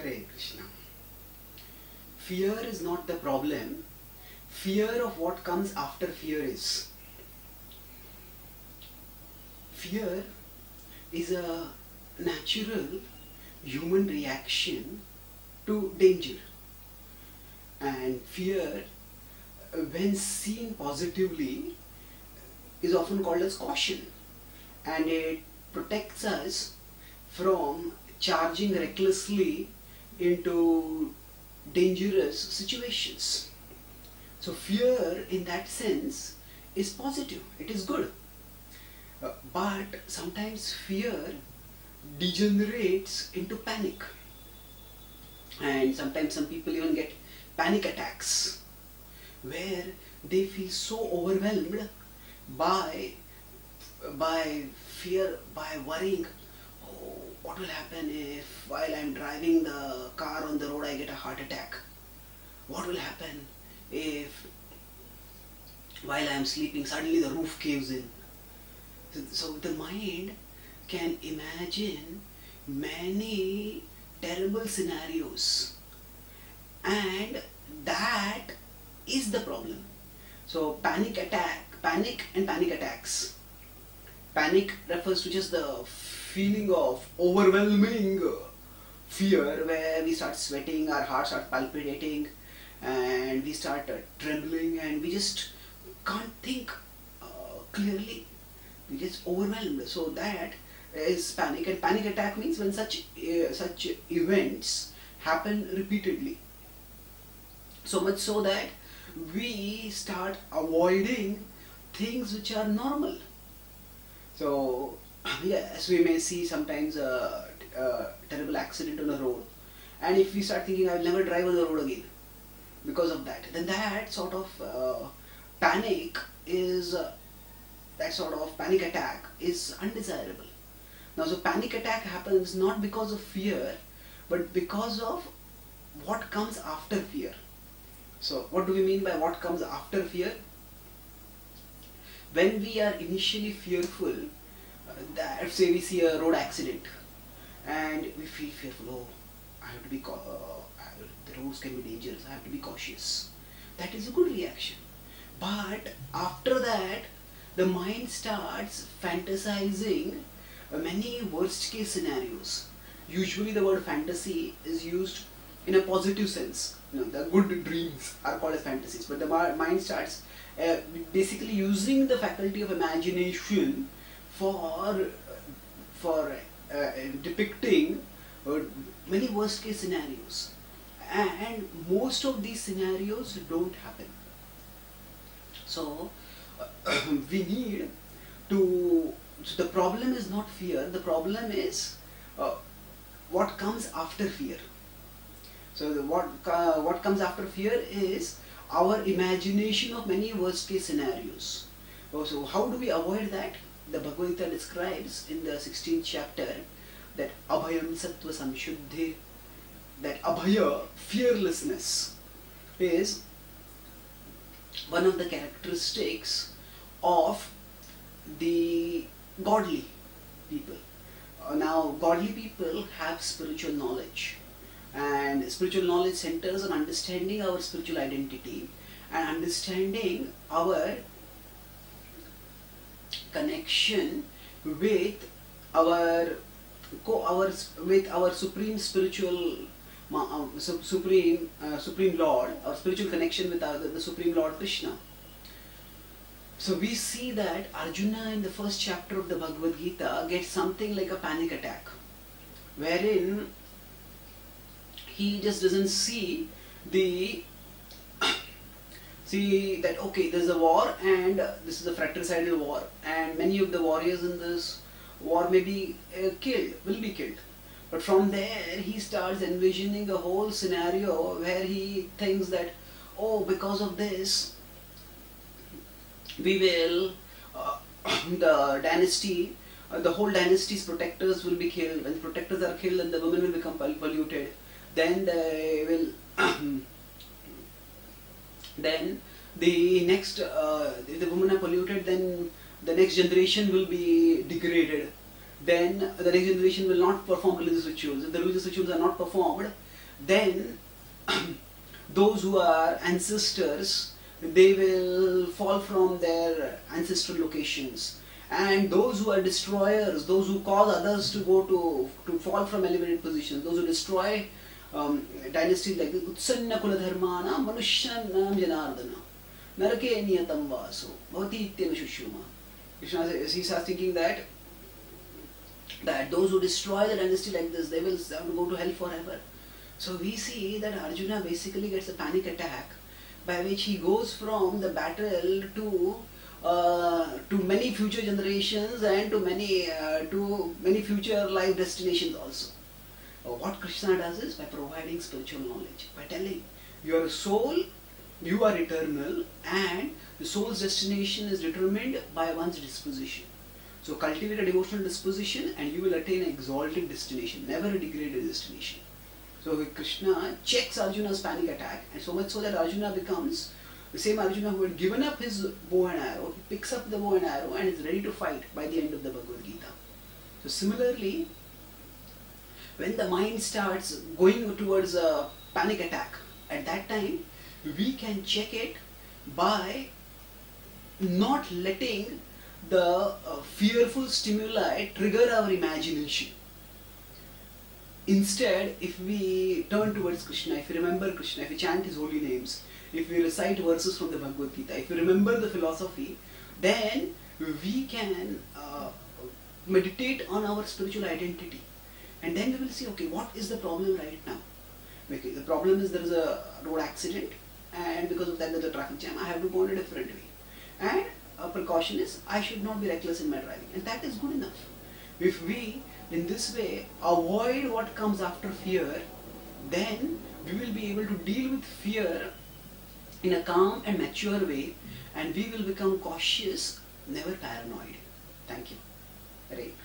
Hare Krishna. Fear is not the problem. Fear of what comes after fear is. Fear is a natural human reaction to danger. And fear, when seen positively, is often called as caution. And it protects us from charging recklessly into dangerous situations. So fear in that sense is positive, it is good. But sometimes fear degenerates into panic. And sometimes some people even get panic attacks where they feel so overwhelmed by fear, by worrying, oh, what will happen if while I am driving the car on the road I get a heart attack? What will happen if while I am sleeping suddenly the roof caves in? So the mind can imagine many terrible scenarios, and that is the problem. So panic and panic attacks. Panic refers to just the feeling of overwhelming fear where we start sweating, our heart starts palpitating, and we start trembling, and we just can't think clearly. We get overwhelmed. So that is panic. And panic attack means when such events happen repeatedly, so much so that we start avoiding things which are normal. So yes, we may see sometimes a terrible accident on the road, and if we start thinking I will never drive on the road again because of that, then that sort of panic is that sort of panic attack is undesirable. Now, so panic attack happens not because of fear, but because of what comes after fear. So what do we mean by what comes after fear? When we are initially fearful, that say we see a road accident and we feel fearful, oh, I have to be the roads can be dangerous, I have to be cautious. That is a good reaction. But after that, the mind starts fantasizing many worst case scenarios. Usually the word fantasy is used in a positive sense. The good dreams are called as fantasies, but the mind starts basically using the faculty of imagination for depicting many worst case scenarios, and most of these scenarios don't happen. So we need to, so the problem is not fear, the problem is what comes after fear. So what comes after fear is our imagination of many worst case scenarios. So how do we avoid that? The Bhagavad-gita describes in the 16th chapter that abhayam sattva samshuddhi, that abhaya, fearlessness, is one of the characteristics of the godly people. Now, godly people have spiritual knowledge, and spiritual knowledge centers on understanding our spiritual identity and understanding our connection with our supreme spiritual supreme Lord, our spiritual connection with the Supreme Lord Krishna. So we see that Arjuna in the first chapter of the Bhagavad-gita gets something like a panic attack, wherein he just doesn't see that okay, there's a war and this is a fratricidal war, and many of the warriors in this war may be will be killed. But from there he starts envisioning a whole scenario where he thinks that, oh, because of this we will the dynasty, the whole dynasty's protectors will be killed. When protectors are killed, and the women will become polluted, then they will then the next if the women are polluted, then the next generation will be degraded. then the next generation will not perform religious rituals. If the religious rituals are not performed, then those who are ancestors, they will fall from their ancestral locations. And those who are destroyers, those who cause others to go to fall from elevated positions, those who destroy dynasties like the Utsanna Kuladharmana Manushanam Janardana Narake Niyatam Vaso Bhavati Ityeva Shushuma. Krishna says, he starts thinking that those who destroy the dynasty like this, they will go to hell forever. So we see that Arjuna basically gets a panic attack by which he goes from the battle to many future generations and to many future life destinations also. What Krishna does is by providing spiritual knowledge, by telling you are a soul, you are eternal, and the soul's destination is determined by one's disposition. So cultivate a devotional disposition and you will attain an exalted destination, never a degraded destination. So Krishna checks Arjuna's panic attack, and so much so that Arjuna becomes the same Arjuna who had given up his bow and arrow. He picks up the bow and arrow and is ready to fight by the end of the Bhagavad-gita. So similarly, when the mind starts going towards a panic attack, at that time we can check it by not letting the fearful stimuli trigger our imagination. Instead, if we turn towards Krishna, if we remember Krishna, if we chant his holy names, if we recite verses from the Bhagavad-gita, if we remember the philosophy, then we can meditate on our spiritual identity. And then we will see, okay, what is the problem right now? Okay, the problem is there is a road accident, and because of that there is a traffic jam. I have to go in a different way. And a precaution is I should not be reckless in my driving, and that is good enough. If we, in this way, avoid what comes after fear, then we will be able to deal with fear in a calm and mature way, and we will become cautious, never paranoid. Thank you. Hare Krishna.